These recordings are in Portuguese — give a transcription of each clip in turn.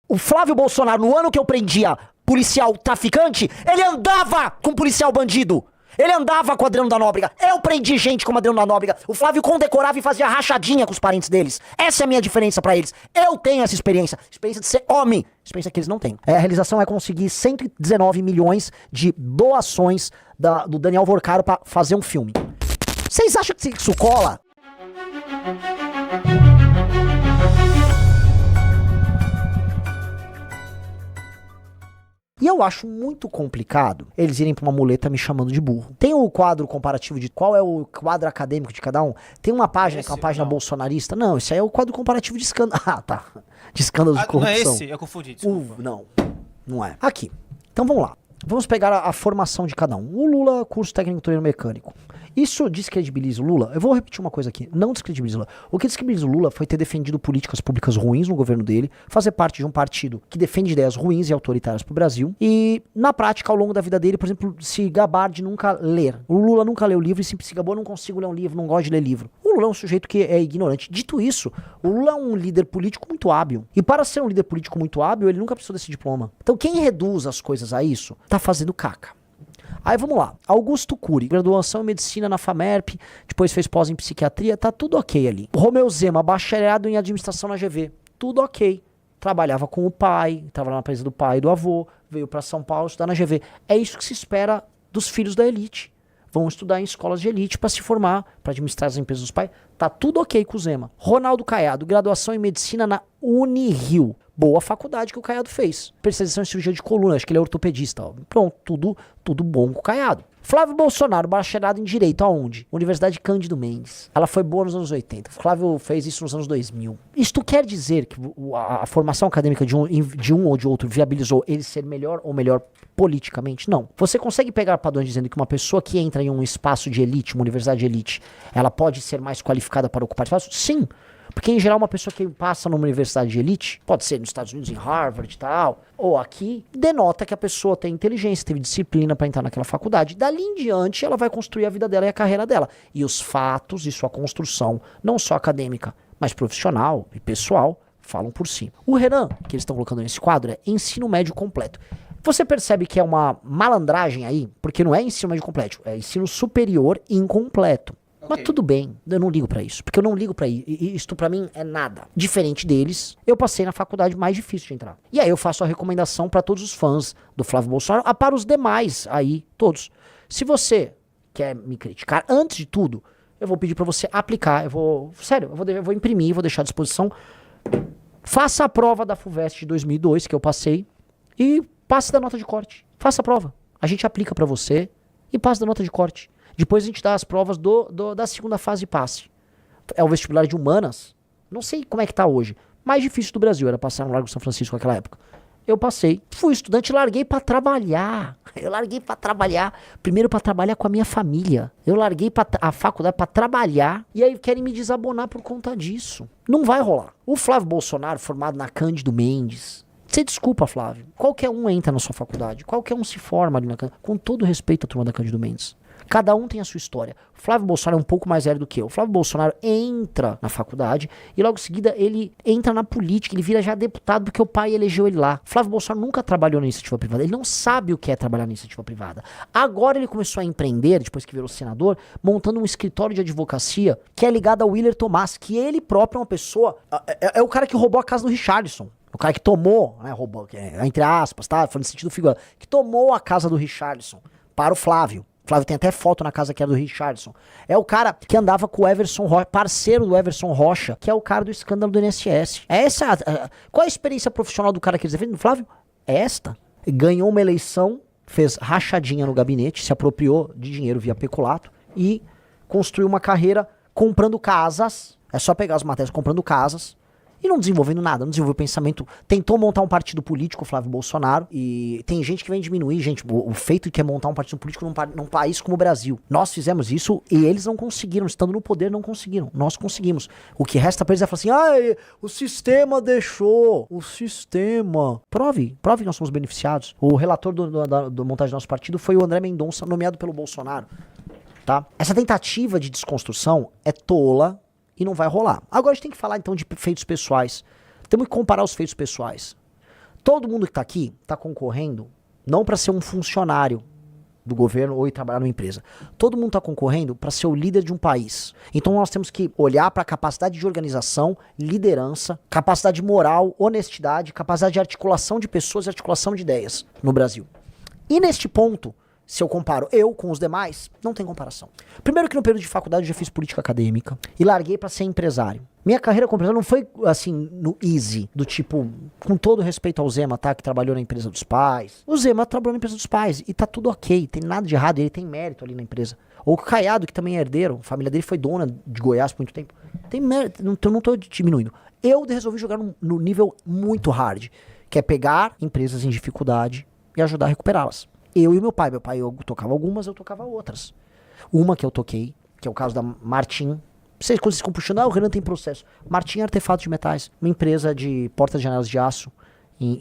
O Flávio Bolsonaro, no ano que eu prendia policial traficante, ele andava com policial bandido. Ele andava com o Adriano da Nóbrega. Eu prendi gente como Adriano da Nóbrega. O Flávio condecorava e fazia rachadinha com os parentes deles. Essa é a minha diferença pra eles. Eu tenho essa experiência. Experiência de ser homem. Experiência que eles não têm. A realização é conseguir 119 milhões de doações do Daniel Vorcaro pra fazer um filme. Vocês acham que isso cola? E eu acho muito complicado eles irem pra uma muleta me chamando de burro. Tem o quadro comparativo de qual é o quadro acadêmico de cada um. Tem uma página que é uma página bolsonarista. Não, isso aí é o quadro comparativo de escândalo. Ah, tá. De escândalos de corrupção. Não é esse? Eu confundi, desculpa. Não é. Aqui. Então vamos lá. Vamos pegar a formação de cada um. O Lula, curso técnico torneiro mecânico. Isso descredibiliza o Lula? Eu vou repetir uma coisa aqui. Não descredibiliza o Lula. O que descredibiliza o Lula foi ter defendido políticas públicas ruins no governo dele, fazer parte de um partido que defende ideias ruins e autoritárias pro Brasil, e, na prática, ao longo da vida dele, por exemplo, se gabar de nunca ler. O Lula nunca leu livro e sempre se gabou, não consigo ler um livro, não gosto de ler livro. O Lula é um sujeito que é ignorante. Dito isso, o Lula é um líder político muito hábil. E para ser um líder político muito hábil, ele nunca precisou desse diploma. Então quem reduz as coisas a isso, tá fazendo caca. Aí vamos lá, Augusto Cury, graduação em medicina na FAMERP, depois fez pós em psiquiatria, tá tudo ok ali. Romeu Zema, bacharelado em administração na GV, tudo ok. Trabalhava com o pai, trabalhava na empresa do pai e do avô, veio pra São Paulo estudar na GV. É isso que se espera dos filhos da elite. Vão estudar em escolas de elite pra se formar, pra administrar as empresas dos pais. Tá tudo ok com o Zema. Ronaldo Caiado, graduação em medicina na Unirio. Boa faculdade que o Caiado fez. Especialização em cirurgia de coluna, acho que ele é ortopedista. Ó. Pronto, tudo bom com o Caiado. Flávio Bolsonaro, bacharelado em Direito, aonde? Universidade Cândido Mendes. Ela foi boa nos anos 80. Flávio fez isso nos anos 2000. Isto quer dizer que a formação acadêmica de um ou de outro viabilizou ele ser melhor ou melhor politicamente? Não. Você consegue pegar padrões dizendo que uma pessoa que entra em um espaço de elite, uma universidade de elite, ela pode ser mais qualificada para ocupar espaço? Sim. Porque, em geral, uma pessoa que passa numa universidade de elite, pode ser nos Estados Unidos, em Harvard e tal, ou aqui, denota que a pessoa tem inteligência, teve disciplina para entrar naquela faculdade. Dali em diante, ela vai construir a vida dela e a carreira dela. E os fatos e sua construção, não só acadêmica, mas profissional e pessoal, falam por si. O Renan, que eles estão colocando nesse quadro, é ensino médio completo. Você percebe que é uma malandragem aí, porque não é ensino médio completo, é ensino superior incompleto. Mas tudo bem, eu não ligo pra isso. Porque eu não ligo pra isso. Isto pra mim é nada. Diferente deles, eu passei na faculdade mais difícil de entrar. E aí eu faço a recomendação pra todos os fãs do Flávio Bolsonaro, para os demais aí, todos. Se você quer me criticar, antes de tudo, eu vou pedir pra você aplicar. Sério, eu vou imprimir, vou deixar à disposição. Faça a prova da FUVEST de 2002, que eu passei, e passe da nota de corte. Faça a prova. A gente aplica pra você e passe da nota de corte. Depois a gente dá as provas da segunda fase de passe. É o vestibular de humanas. Não sei como é que tá hoje. Mais difícil do Brasil era passar no Largo São Francisco naquela época. Eu passei. Fui estudante e larguei pra trabalhar. Eu larguei pra trabalhar. Primeiro pra trabalhar com a minha família. Eu larguei a faculdade pra trabalhar. E aí querem me desabonar por conta disso. Não vai rolar. O Flávio Bolsonaro, formado na Cândido Mendes. Você desculpa, Flávio. Qualquer um entra na sua faculdade. Qualquer um se forma ali na Cândido. Com todo respeito à turma da Cândido Mendes. Cada um tem a sua história. O Flávio Bolsonaro é um pouco mais velho do que eu. O Flávio Bolsonaro entra na faculdade e logo em seguida ele entra na política, ele vira já deputado porque o pai elegeu ele lá. O Flávio Bolsonaro nunca trabalhou na iniciativa privada, ele não sabe o que é trabalhar na iniciativa privada. Agora ele começou a empreender, depois que virou senador, montando um escritório de advocacia que é ligado ao Willer Tomás, que ele próprio é uma pessoa, é o cara que roubou a casa do Richardson. O cara que tomou, né, roubou, entre aspas, tá? Foi no sentido figurado, que tomou a casa do Richardson para o Flávio. O Flávio tem até foto na casa que era do Richardson. É o cara que andava com o Everson Rocha, parceiro do Everson Rocha, que é o cara do escândalo do INSS. Qual é a experiência profissional do cara que eles defendem? Flávio? É esta. Ganhou uma eleição, fez rachadinha no gabinete, se apropriou de dinheiro via peculato e construiu uma carreira comprando casas. É só pegar as matérias comprando casas. E não desenvolvendo nada, não desenvolveu pensamento. Tentou montar um partido político, o Flávio Bolsonaro, e tem gente que vem diminuir, gente, o feito que é montar um partido político num país como o Brasil. Nós fizemos isso e eles não conseguiram, estando no poder não conseguiram, nós conseguimos. O que resta pra eles é falar assim, o sistema deixou, o sistema. Prove que nós somos beneficiados. O relator do montagem do nosso partido foi o André Mendonça, nomeado pelo Bolsonaro. Tá? Essa tentativa de desconstrução é tola, e não vai rolar. Agora a gente tem que falar então de feitos pessoais. Temos que comparar os feitos pessoais. Todo mundo que tá aqui tá concorrendo não para ser um funcionário do governo ou ir trabalhar numa empresa. Todo mundo está concorrendo para ser o líder de um país. Então nós temos que olhar para a capacidade de organização, liderança, capacidade moral, honestidade, capacidade de articulação de pessoas e articulação de ideias no Brasil. E neste ponto, se eu comparo eu com os demais, não tem comparação. Primeiro que no período de faculdade eu já fiz política acadêmica e larguei para ser empresário. Minha carreira como empresário não foi assim no easy, do tipo, com todo respeito ao Zema, tá, que trabalhou na empresa dos pais. O Zema trabalhou na empresa dos pais e tá tudo ok, tem nada de errado, ele tem mérito ali na empresa. Ou o Caiado, que também é herdeiro, a família dele foi dona de Goiás por muito tempo. Tem mérito, não tô diminuindo. Eu resolvi jogar no nível muito hard, que é pegar empresas em dificuldade e ajudar a recuperá-las. Eu e meu pai eu tocava algumas, eu tocava outras. Uma que eu toquei, que é o caso da Martim. Vocês ficam puxando, o Renan tem processo. Martim Artefatos de Metais, uma empresa de portas e janelas de aço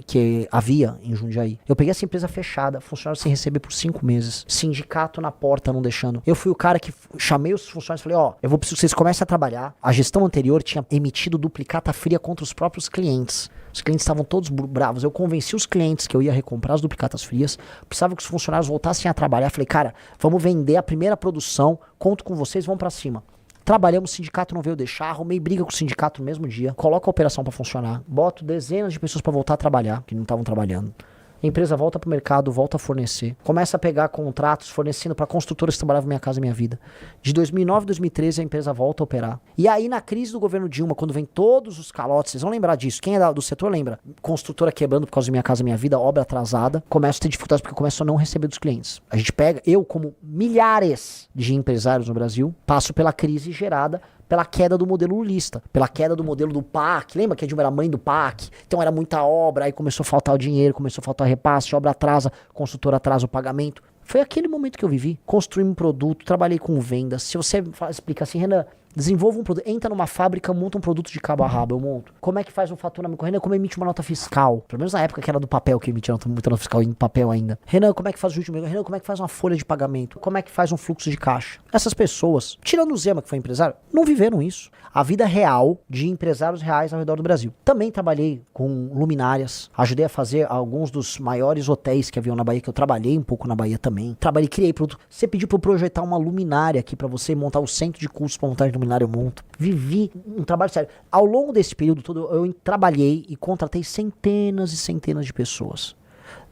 que havia em Jundiaí. Eu peguei essa empresa fechada, funcionário sem receber por 5 meses, sindicato na porta não deixando. Eu fui o cara que chamei os funcionários e falei, eu vou precisar que vocês comecem a trabalhar. A gestão anterior tinha emitido duplicata fria contra os próprios clientes. Os clientes estavam todos bravos. Eu convenci os clientes que eu ia recomprar as duplicatas frias. Precisava que os funcionários voltassem a trabalhar. Falei, cara, vamos vender a primeira produção. Conto com vocês, vamos pra cima. Trabalhamos, o sindicato não veio deixar. Arrumei briga com o sindicato no mesmo dia. Coloco a operação pra funcionar. Boto dezenas de pessoas pra voltar a trabalhar, que não estavam trabalhando. A empresa volta pro mercado, volta a fornecer. Começa a pegar contratos fornecendo para construtoras que trabalhavam Minha Casa Minha Vida. De 2009 a 2013 a empresa volta a operar. E aí na crise do governo Dilma, quando vem todos os calotes, vocês vão lembrar disso. Quem é do setor lembra. Construtora quebrando por causa de Minha Casa Minha Vida, obra atrasada. Começa a ter dificuldades porque começa a não receber dos clientes. A gente pega, eu como milhares de empresários no Brasil, passo pela crise gerada pela queda do modelo lulista, pela queda do modelo do PAC. Lembra que a Dilma era mãe do PAC? Então era muita obra, aí começou a faltar o dinheiro, começou a faltar repasse, obra atrasa, consultora atrasa o pagamento. Foi aquele momento que eu vivi. Construí um produto, trabalhei com vendas. Se você explica assim, Renan, desenvolva um produto, entra numa fábrica, monta um produto de cabo a rabo, eu monto. Como é que faz um faturamento? Renan, como emite uma nota fiscal? Pelo menos na época que era do papel, que emitia muita nota fiscal em papel ainda. Renan, como é que faz o último? Renan, como é que faz uma folha de pagamento? Como é que faz um fluxo de caixa? Essas pessoas, tirando o Zema, que foi empresário, não viveram isso. A vida real de empresários reais ao redor do Brasil. Também trabalhei com luminárias, ajudei a fazer alguns dos maiores hotéis que haviam na Bahia, que eu trabalhei um pouco na Bahia também. Trabalhei, criei produto. Você pediu pra eu projetar uma luminária aqui pra você montar o centro de cursos pra montagem de luminária, eu monto. Vivi um trabalho sério. Ao longo desse período todo, eu trabalhei e contratei centenas e centenas de pessoas.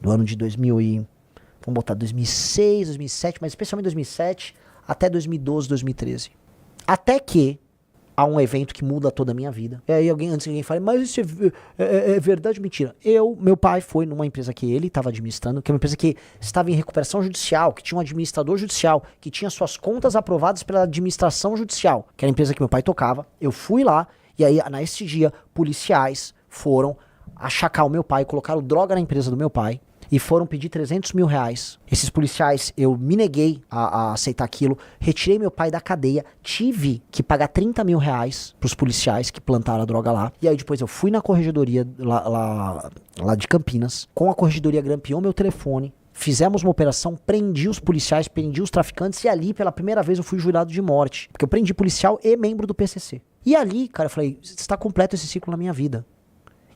Do ano de 2000 e... vamos botar 2006, 2007, mas especialmente 2007 até 2012, 2013. Até que há um evento que muda toda a minha vida. E aí antes que alguém fale, mas isso é verdade ou mentira? Meu pai foi numa empresa que ele estava administrando, que é uma empresa que estava em recuperação judicial, que tinha um administrador judicial, que tinha suas contas aprovadas pela administração judicial, que era a empresa que meu pai tocava. Eu fui lá, e aí nesse dia, policiais foram achacar o meu pai, colocaram droga na empresa do meu pai, e foram pedir 300 mil reais. Esses policiais, eu me neguei a aceitar aquilo, retirei meu pai da cadeia, tive que pagar 30 mil reais pros policiais que plantaram a droga lá. E aí depois eu fui na corregedoria lá de Campinas, com a corregedoria grampeou meu telefone, fizemos uma operação, prendi os policiais, prendi os traficantes, e ali pela primeira vez eu fui jurado de morte, porque eu prendi policial e membro do PCC. E ali, cara, eu falei, está completo esse ciclo na minha vida.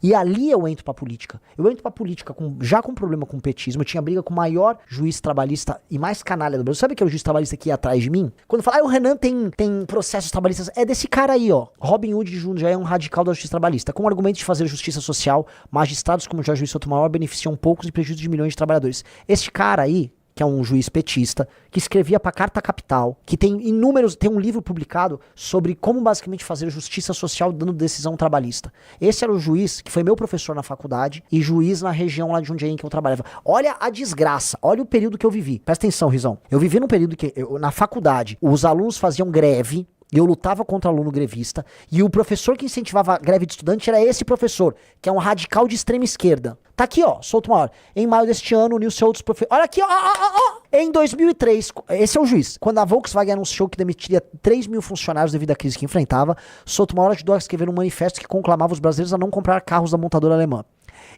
E ali eu entro pra política. Eu entro pra política já com problema com o petismo. Eu tinha briga com o maior juiz trabalhista e mais canalha do Brasil. Sabe que é o juiz trabalhista que ia atrás de mim? Quando fala, o Renan tem processos trabalhistas. É desse cara aí, ó. Robin Hood de Jundiaí é um radical da justiça trabalhista. Com o argumento de fazer justiça social, magistrados como Jorge Luiz Sotomayor beneficiam poucos e prejudicam de milhões de trabalhadores. Este cara aí, que é um juiz petista, que escrevia pra Carta Capital, que tem um livro publicado sobre como basicamente fazer justiça social dando decisão trabalhista. Esse era o juiz que foi meu professor na faculdade e juiz na região lá de Jundiaí em que eu trabalhava. Olha a desgraça, olha o período que eu vivi. Presta atenção, Rizão. Eu vivi num período que, na faculdade, os alunos faziam greve, eu lutava contra aluno grevista, e o professor que incentivava a greve de estudante era esse professor, que é um radical de extrema esquerda. Tá aqui, ó, solta uma hora. Em maio deste ano, uniu-se outros professores. Olha aqui, ó. Em 2003, esse é o juiz. Quando a Volkswagen anunciou que demitiria 3 mil funcionários devido à crise que enfrentava, Sotomayor ajudou a escrever um manifesto que conclamava os brasileiros a não comprar carros da montadora alemã.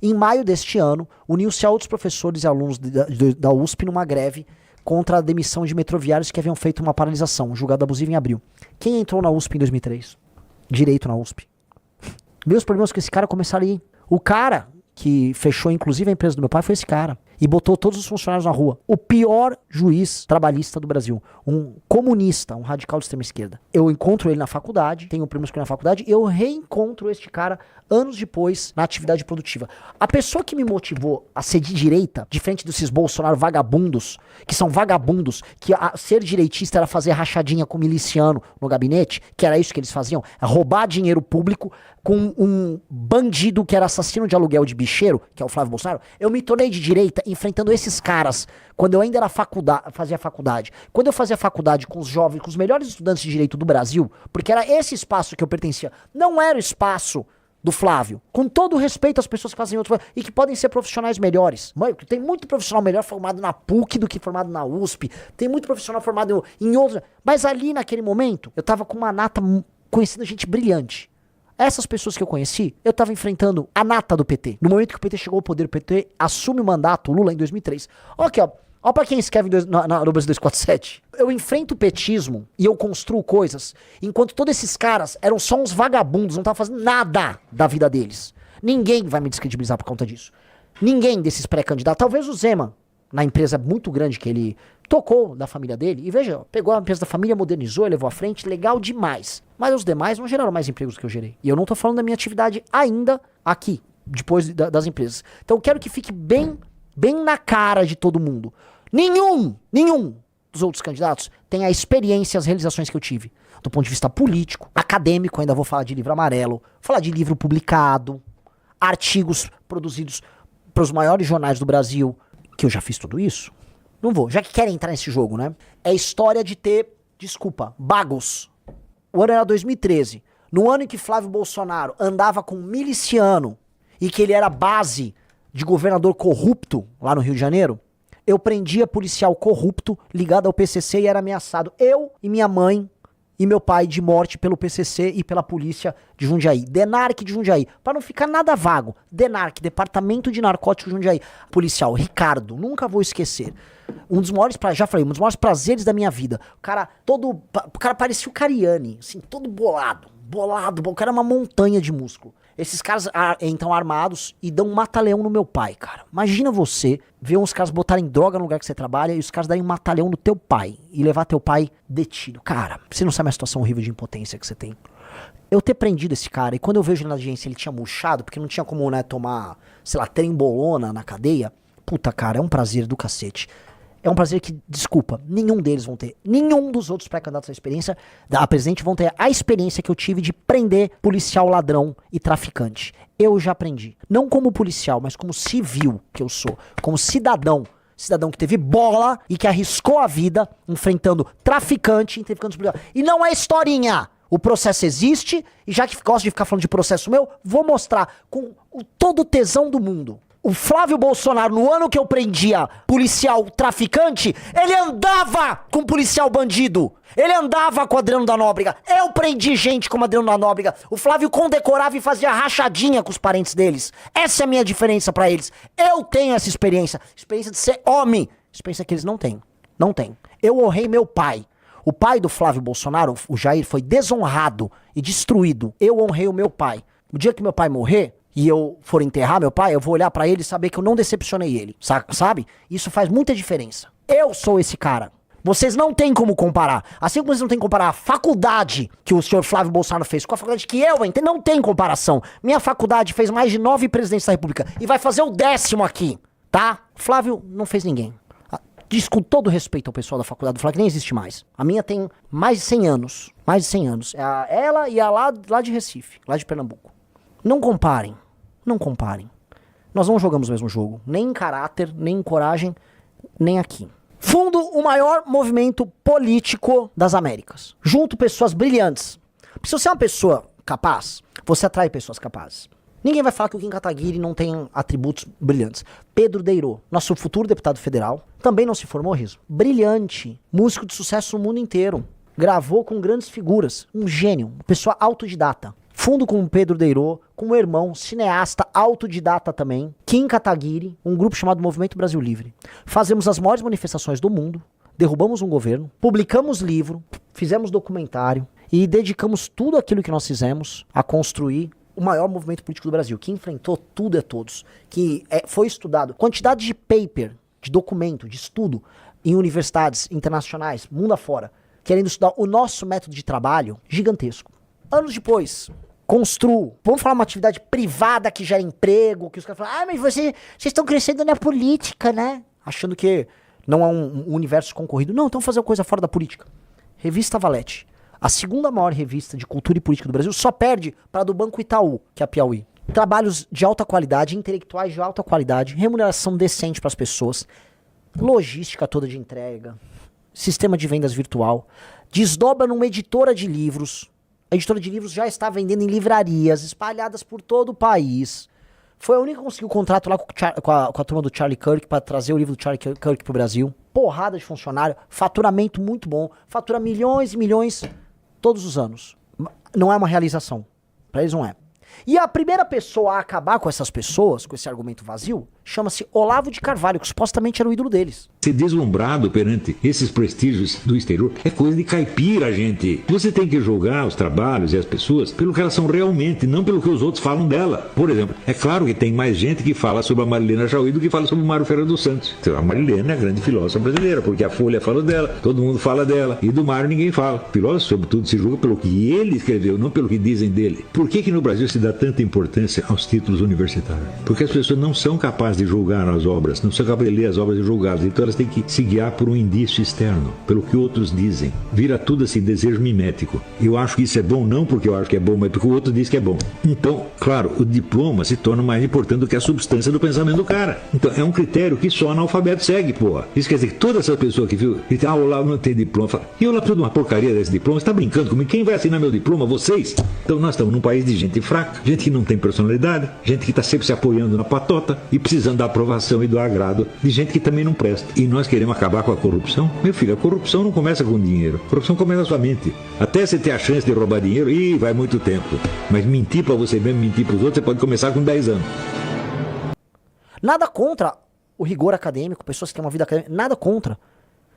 Em maio deste ano, uniu-se a outros professores e alunos da USP numa greve contra a demissão de metroviários que haviam feito uma paralisação, julgado abusivo em abril. Quem entrou na USP em 2003? Direito na USP. Meus problemas com esse cara começaram aí. O cara que fechou inclusive a empresa do meu pai foi esse cara. E botou todos os funcionários na rua. O pior juiz trabalhista do Brasil. Um comunista, um radical de extrema esquerda. Eu encontro ele na faculdade, tenho primos que na faculdade, eu reencontro este cara anos depois na atividade produtiva. A pessoa que me motivou a ser de direita, diferente desses Bolsonaro vagabundos, que são vagabundos, que ser direitista era fazer rachadinha com miliciano no gabinete, que era isso que eles faziam, é roubar dinheiro público com um bandido que era assassino de aluguel de bicheiro, que é o Flávio Bolsonaro. Eu me tornei de direita enfrentando esses caras quando eu ainda era fazia faculdade. Quando eu fazia faculdade com os jovens, com os melhores estudantes de direito do Brasil, porque era esse espaço que eu pertencia, não era o espaço do Flávio. Com todo o respeito às pessoas que fazem outros e que podem ser profissionais melhores. Mãe, tem muito profissional melhor formado na PUC do que formado na USP. Tem muito profissional formado em outros. Mas ali naquele momento, eu tava com uma nata conhecendo gente brilhante. Essas pessoas que eu conheci, eu tava enfrentando a nata do PT. No momento que o PT chegou ao poder, o PT assume o mandato, o Lula, em 2003. Olha aqui, ó. Olha pra quem escreve no Brasil 247. Eu enfrento o petismo e eu construo coisas, enquanto todos esses caras eram só uns vagabundos, não estavam fazendo nada da vida deles. Ninguém vai me descredibilizar por conta disso. Ninguém desses pré-candidatos. Talvez o Zema, na empresa muito grande que ele tocou da família dele, e veja, pegou a empresa da família, modernizou, levou à frente, legal demais. Mas os demais não geraram mais empregos do que eu gerei. E eu não tô falando da minha atividade ainda aqui, depois das empresas. Então eu quero que fique bem na cara de todo mundo. Nenhum dos outros candidatos tem a experiência e as realizações que eu tive. Do ponto de vista político, acadêmico, ainda vou falar de livro amarelo, falar de livro publicado, artigos produzidos para os maiores jornais do Brasil, que eu já fiz tudo isso. Não vou, já que querem entrar nesse jogo, né? É história de ter, bagos. O ano era 2013. No ano em que Flávio Bolsonaro andava com um miliciano e que ele era base de governador corrupto lá no Rio de Janeiro, eu prendia policial corrupto ligado ao PCC e era ameaçado. Eu e minha mãe e meu pai de morte pelo PCC e pela polícia de Jundiaí. DENARC de Jundiaí. Para não ficar nada vago. DENARC, Departamento de Narcóticos de Jundiaí. Policial, Ricardo, nunca vou esquecer. Um dos maiores prazeres da minha vida. O cara parecia o Cariani, assim, todo bolado. O cara é uma montanha de músculo. Esses caras entram armados e dão um mata-leão no meu pai, cara. Imagina você ver uns caras botarem droga no lugar que você trabalha e os caras darem um mata-leão no teu pai e levar teu pai detido. Cara, você não sabe a situação horrível de impotência que você tem. Eu ter prendido esse cara e quando eu vejo ele na audiência ele tinha murchado, porque não tinha como, né, tomar, sei lá, trembolona na cadeia. Puta, cara, é um prazer do cacete. É um prazer que, desculpa, nenhum deles vão ter. Nenhum dos outros pré-candidatos a presidente vão ter a experiência que eu tive de prender policial ladrão e traficante. Eu já aprendi. Não como policial, mas como civil que eu sou. Como cidadão. Cidadão que teve bola e que arriscou a vida enfrentando traficante, enfrentando policial. E não é historinha. O processo existe e já que gosto de ficar falando de processo meu, vou mostrar com todo o tesão do mundo. O Flávio Bolsonaro, no ano que eu prendia policial traficante, ele andava com policial bandido. Ele andava com Adriano da Nóbrega. Eu prendi gente como Adriano da Nóbrega. O Flávio condecorava e fazia rachadinha com os parentes deles. Essa é a minha diferença pra eles. Eu tenho essa experiência. Experiência de ser homem. Experiência que eles não têm. Não têm. Eu honrei meu pai. O pai do Flávio Bolsonaro, o Jair, foi desonrado e destruído. Eu honrei o meu pai. O dia que meu pai morrer, e eu for enterrar meu pai, eu vou olhar pra ele e saber que eu não decepcionei ele, sabe? Isso faz muita diferença. Eu sou esse cara. Vocês não têm como comparar. Assim como vocês não têm como comparar a faculdade que o senhor Flávio Bolsonaro fez com a faculdade que eu entrei, não tem comparação. Minha faculdade fez mais de 9 presidentes da República e vai fazer o 10º aqui, tá? Flávio não fez ninguém. Diz com todo respeito ao pessoal da faculdade do Flávio, que nem existe mais. A minha tem mais de 100 anos. Mais de 100 anos. Ela e a lá de Recife, lá de Pernambuco. Não comparem. Não comparem. Nós não jogamos o mesmo jogo. Nem em caráter, nem em coragem, nem aqui. Fundo o maior movimento político das Américas. Junto pessoas brilhantes. Se você é uma pessoa capaz, você atrai pessoas capazes. Ninguém vai falar que o Kim Kataguiri não tem atributos brilhantes. Pedro Deirô, nosso futuro deputado federal, também não se formou, Riso. Brilhante. Músico de sucesso no mundo inteiro. Gravou com grandes figuras. Um gênio. Uma pessoa autodidata. Fundo com o Pedro Deirô, com o irmão, cineasta, autodidata também, Kim Kataguiri, um grupo chamado Movimento Brasil Livre. Fazemos as maiores manifestações do mundo, derrubamos um governo, publicamos livro, fizemos documentário e dedicamos tudo aquilo que nós fizemos a construir o maior movimento político do Brasil, que enfrentou tudo e todos, que foi estudado. Quantidade de paper, de documento, de estudo em universidades internacionais, mundo afora, querendo estudar o nosso método de trabalho, gigantesco. Anos depois, construo. Vamos falar uma atividade privada que gera emprego, que os caras falam, mas vocês estão crescendo na política, né? Achando que não é um universo concorrido. Não, então fazer uma coisa fora da política. Revista Valete. A segunda maior revista de cultura e política do Brasil só perde para a do Banco Itaú, que é a Piauí. Trabalhos de alta qualidade, intelectuais de alta qualidade, remuneração decente para as pessoas, logística toda de entrega, sistema de vendas virtual, desdobra numa editora de livros. A editora de livros já está vendendo em livrarias espalhadas por todo o país. Foi a única que conseguiu o contrato lá com a turma do Charlie Kirk para trazer o livro do Charlie Kirk pro Brasil. Porrada de funcionário, faturamento muito bom, fatura milhões e milhões todos os anos. Não é uma realização. Para eles não é. E a primeira pessoa a acabar com essas pessoas, com esse argumento vazio, chama-se Olavo de Carvalho, que supostamente era o ídolo deles. Ser deslumbrado perante esses prestígios do exterior é coisa de caipira, gente. Você tem que julgar os trabalhos e as pessoas pelo que elas são realmente, não pelo que os outros falam dela. Por exemplo, é claro que tem mais gente que fala sobre a Marilena Chauí do que fala sobre o Mário Ferreira dos Santos. Então, a Marilena é a grande filósofa brasileira, porque a Folha fala dela, todo mundo fala dela, e do Mário ninguém fala. Filósofo, sobretudo, se julga pelo que ele escreveu, não pelo que dizem dele. Por que no Brasil se dá tanta importância aos títulos universitários? Porque as pessoas não são capazes de julgar as obras, não são capazes de ler as obras e julgá-las, então elas têm que se guiar por um indício externo, pelo que outros dizem. Vira tudo assim, desejo mimético. Eu acho que isso é bom, não porque eu acho que é bom, mas porque o outro diz que é bom. Então, claro, o diploma se torna mais importante do que a substância do pensamento do cara. Então, é um critério que só analfabeto segue, porra. Isso quer dizer que toda essa pessoa que viu, que o Olavo não tem diploma, fala, e eu lá preciso de uma porcaria desse diploma, você tá brincando comigo? Quem vai assinar meu diploma? Vocês? Então, nós estamos num país de gente fraca, gente que não tem personalidade, gente que está sempre se apoiando na patota e precisando da aprovação e do agrado de gente que também não presta. E nós queremos acabar com a corrupção? Meu filho, a corrupção não começa com dinheiro. A corrupção começa na sua mente. Até você ter a chance de roubar dinheiro, vai muito tempo. Mas mentir para você mesmo, mentir para os outros, você pode começar com 10 anos. Nada contra o rigor acadêmico, pessoas que têm uma vida acadêmica, nada contra.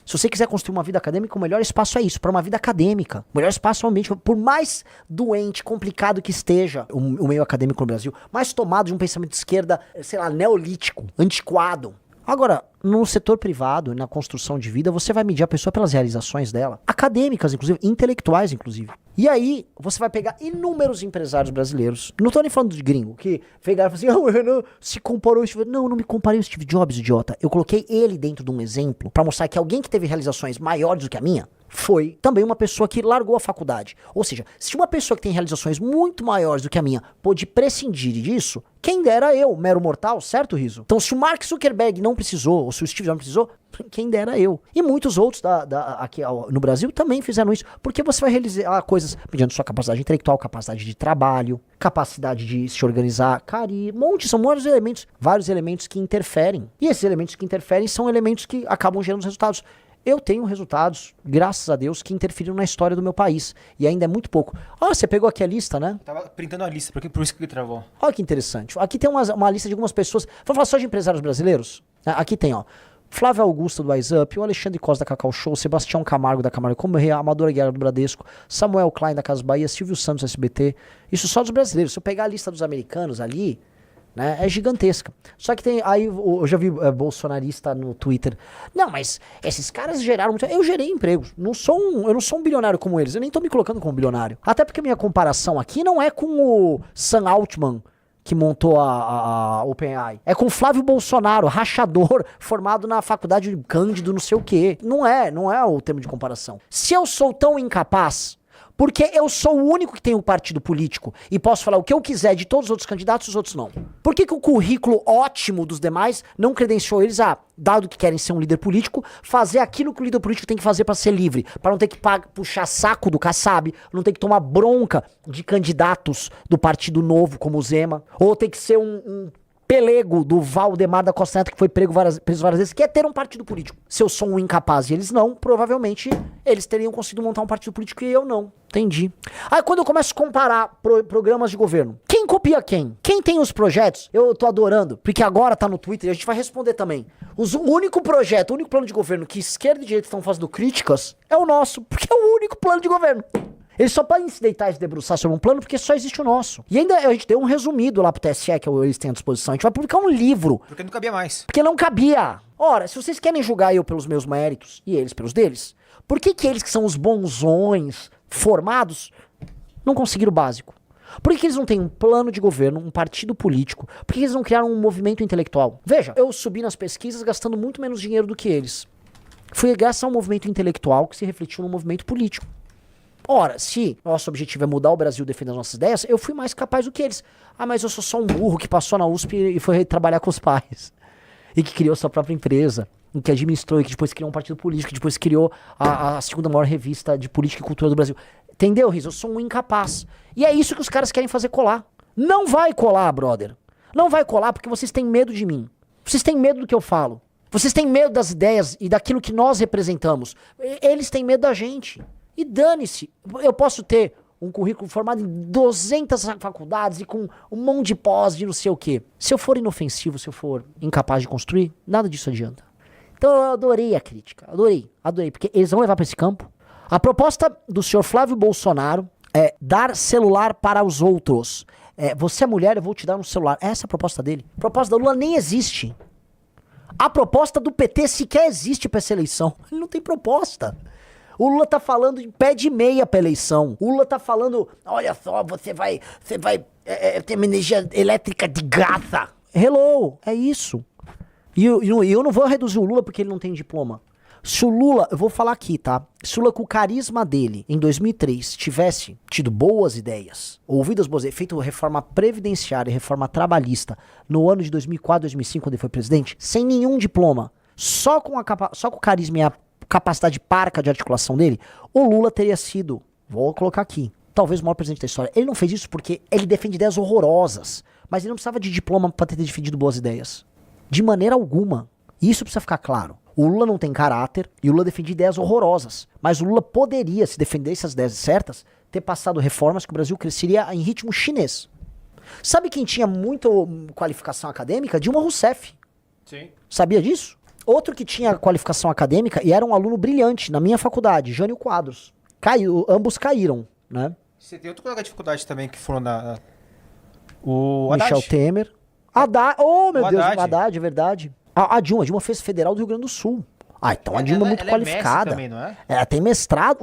Se você quiser construir uma vida acadêmica, o melhor espaço é isso, para uma vida acadêmica. O melhor espaço é um ambiente, por mais doente, complicado que esteja o meio acadêmico no Brasil, mais tomado de um pensamento de esquerda, sei lá, neolítico, antiquado. Agora, no setor privado, na construção de vida, você vai medir a pessoa pelas realizações dela, acadêmicas, inclusive, intelectuais, inclusive. E aí, você vai pegar inúmeros empresários brasileiros, não tô nem falando de gringo, que pegaram e falaram assim, o Renan se comparou ao Steve Jobs. Não, eu não me comparei ao Steve Jobs, idiota. Eu coloquei ele dentro de um exemplo pra mostrar que alguém que teve realizações maiores do que a minha, foi também uma pessoa que largou a faculdade. Ou seja, se uma pessoa que tem realizações muito maiores do que a minha pôde prescindir disso, quem dera eu, mero mortal, certo, Riso? Então, se o Mark Zuckerberg não precisou, ou se o Steve Jobs não precisou, quem dera eu. E muitos outros aqui no Brasil também fizeram isso, porque você vai realizar coisas mediante sua capacidade intelectual, capacidade de trabalho, capacidade de se organizar, são vários elementos que interferem. E esses elementos que interferem são elementos que acabam gerando os resultados. Eu tenho resultados, graças a Deus, que interferiram na história do meu país. E ainda é muito pouco. Você pegou aqui a lista, né? Eu tava printando a lista, por isso que travou. Olha que interessante. Aqui tem uma lista de algumas pessoas. Vamos falar só de empresários brasileiros? Aqui tem, Flávio Augusto do Wise Up, o Alexandre Costa da Cacau Show, Sebastião Camargo da Camargo Correia, Amadora Guerra do Bradesco, Samuel Klein da Casa Bahia, Silvio Santos SBT. Isso só dos brasileiros. Se eu pegar a lista dos americanos ali, né, é gigantesca. Só que tem, aí eu já vi bolsonarista no Twitter, não, mas esses caras geraram muito. Eu gerei empregos, eu não sou um bilionário como eles, eu nem tô me colocando como bilionário. Até porque a minha comparação aqui não é com o Sam Altman, que montou a OpenAI. É com Flávio Bolsonaro, rachador, formado na faculdade de Cândido, não sei o quê. Não é o termo de comparação. Se eu sou tão incapaz, porque eu sou o único que tem um partido político e posso falar o que eu quiser de todos os outros candidatos e os outros não. Por que o currículo ótimo dos demais não credenciou eles a, dado que querem ser um líder político, fazer aquilo que o líder político tem que fazer para ser livre, para não ter que puxar saco do Kassab, não ter que tomar bronca de candidatos do Partido Novo como o Zema, ou ter que ser um pelego do Valdemar da Costa Neto, que foi preso várias vezes, que é ter um partido político. Se eu sou um incapaz e eles não, provavelmente eles teriam conseguido montar um partido político e eu não. Entendi. Aí quando eu começo a comparar programas de governo, quem copia quem? Quem tem os projetos? Eu tô adorando, porque agora tá no Twitter e a gente vai responder também. O único projeto, o único plano de governo que esquerda e direita estão fazendo críticas é o nosso, porque é o único plano de governo. Eles só podem se deitar e se debruçar sobre um plano porque só existe o nosso. E ainda a gente deu um resumido lá pro TSE que eles têm à disposição. A gente vai publicar um livro. Porque não cabia mais. Porque não cabia. Ora, se vocês querem julgar eu pelos meus méritos e eles pelos deles, por que eles que são os bonzões formados não conseguiram o básico? Por que eles não têm um plano de governo, um partido político? Por que eles não criaram um movimento intelectual? Veja, eu subi nas pesquisas gastando muito menos dinheiro do que eles. Foi graças a um movimento intelectual que se refletiu no movimento político. Ora, se nosso objetivo é mudar o Brasil e defender as nossas ideias, eu fui mais capaz do que eles. Ah, mas eu sou só um burro que passou na USP e foi trabalhar com os pais. E que criou sua própria empresa. E que administrou, e que depois criou um partido político, que depois criou a segunda maior revista de política e cultura do Brasil. Entendeu, Riz? Eu sou um incapaz. E é isso que os caras querem fazer colar. Não vai colar, brother. Não vai colar porque vocês têm medo de mim. Vocês têm medo do que eu falo. Vocês têm medo das ideias e daquilo que nós representamos. Eles têm medo da gente. E dane-se. Eu posso ter um currículo formado em 200 faculdades e com um monte de pós de não sei o quê. Se eu for inofensivo, se eu for incapaz de construir, nada disso adianta. Então eu adorei a crítica. Adorei. Porque eles vão levar para esse campo. A proposta do senhor Flávio Bolsonaro é dar celular para os outros. Você é mulher, eu vou te dar um celular. Essa é a proposta dele. A proposta da Lula nem existe. A proposta do PT sequer existe para essa eleição. Ele não tem proposta. O Lula tá falando de pé de meia pra eleição. O Lula tá falando, olha só, você vai ter uma energia elétrica de graça. Hello, é isso. E eu não vou reduzir o Lula porque ele não tem diploma. Se o Lula, eu vou falar aqui, tá? Se o Lula com o carisma dele, em 2003, tivesse tido boas ideias, ouvido as boas ideias, feito reforma previdenciária e reforma trabalhista no ano de 2004, 2005, quando ele foi presidente, sem nenhum diploma, só com o carisma e a capacidade parca de articulação dele, o Lula teria sido, vou colocar aqui, talvez o maior presidente da história. Ele não fez isso porque ele defende ideias horrorosas, mas ele não precisava de diploma pra ter defendido boas ideias. De maneira alguma. Isso precisa ficar claro. O Lula não tem caráter e o Lula defende ideias horrorosas. Mas o Lula poderia, se defendesse as ideias certas, ter passado reformas que o Brasil cresceria em ritmo chinês. Sabe quem tinha muita qualificação acadêmica? Dilma Rousseff. Sim. Sabia disso? Outro que tinha qualificação acadêmica e era um aluno brilhante na minha faculdade, Jânio Quadros. Ambos caíram, né? Você tem outro colega de dificuldade também que foram o Haddad. Michel Temer. Haddad. Oh, meu O Deus, Haddad. o Haddad, é verdade. A Dilma fez Federal do Rio Grande do Sul. Ah, então a Dilma é muito qualificada. Ela é mestre também, não é? Ela tem mestrado.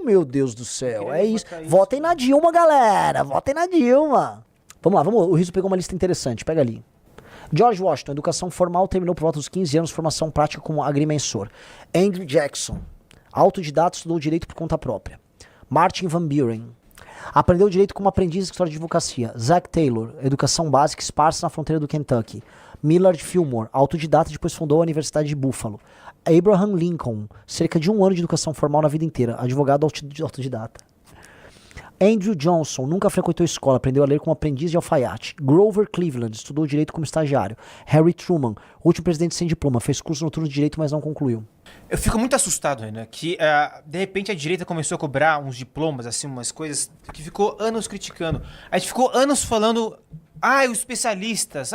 Meu Deus do céu. Queria É isso. levantar isso. Votem na Dilma, galera. Votem na Dilma. Vamos lá, o Rizzo pegou uma lista interessante. Pega ali. George Washington, educação formal, terminou por volta dos 15 anos, formação prática como agrimensor. Andrew Jackson, autodidata, estudou direito por conta própria. Martin Van Buren, aprendeu direito como aprendiz de história de advocacia. Zach Taylor, educação básica esparsa na fronteira do Kentucky. Millard Fillmore, autodidata, depois fundou a Universidade de Buffalo. Abraham Lincoln, cerca de 1 ano de educação formal na vida inteira, advogado autodidata. Andrew Johnson, nunca frequentou escola, aprendeu a ler como aprendiz de alfaiate. Grover Cleveland, estudou direito como estagiário. Harry Truman, último presidente sem diploma, fez curso noturno de direito, mas não concluiu. Eu fico muito assustado, né? Que de repente a direita começou a cobrar uns diplomas, assim, umas coisas que ficou anos criticando. A gente ficou anos falando... os especialistas.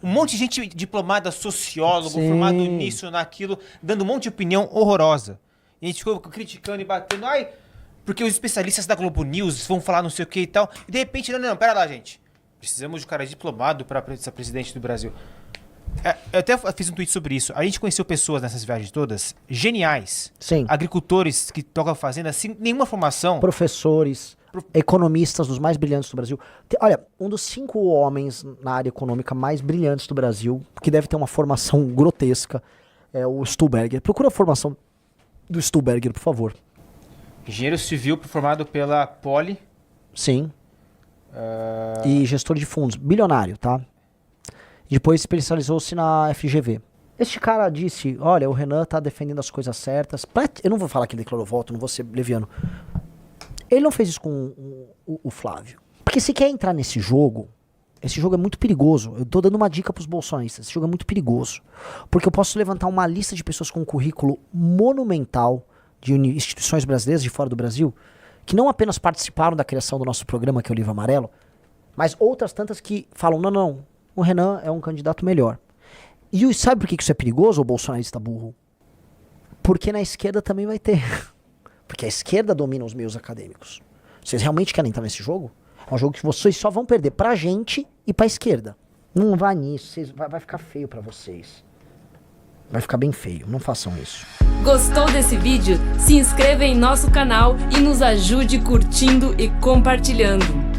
Um monte de gente diplomada, sociólogo, Sim. formado nisso, naquilo, dando um monte de opinião horrorosa. E a gente ficou criticando e batendo. Porque os especialistas da Globo News vão falar não sei o que e tal. E de repente, não, pera lá, gente. Precisamos de um cara diplomado para ser presidente do Brasil. Eu até fiz um tweet sobre isso. A gente conheceu pessoas nessas viagens todas, geniais. Sim. Agricultores que tocam fazenda sem nenhuma formação. Professores, economistas dos mais brilhantes do Brasil. Olha, um dos 5 homens na área econômica mais brilhantes do Brasil, que deve ter uma formação grotesca, é o Stuhlberger. Procura a formação do Stuhlberger, por favor. Engenheiro civil formado pela Poli. Sim. E gestor de fundos, bilionário, tá? Depois especializou-se na FGV. Este cara disse, olha, o Renan tá defendendo as coisas certas. Eu não vou falar que ele declarou voto, não vou ser leviano. Ele não fez isso com o Flávio. Porque se quer entrar nesse jogo, esse jogo é muito perigoso. Eu tô dando uma dica pros bolsonaristas. Esse jogo é muito perigoso. Porque eu posso levantar uma lista de pessoas com um currículo monumental de instituições brasileiras de fora do Brasil, que não apenas participaram da criação do nosso programa, que é o Livro Amarelo, mas outras tantas que falam, não, o Renan é um candidato melhor. E sabe por que isso é perigoso, o bolsonarista burro? Porque na esquerda também vai ter. Porque a esquerda domina os meios acadêmicos. Vocês realmente querem entrar nesse jogo? É um jogo que vocês só vão perder pra gente e pra esquerda. Não vai nisso, vai ficar feio pra vocês. Vai ficar bem feio, não façam isso. Gostou desse vídeo? Se inscreva em nosso canal e nos ajude curtindo e compartilhando.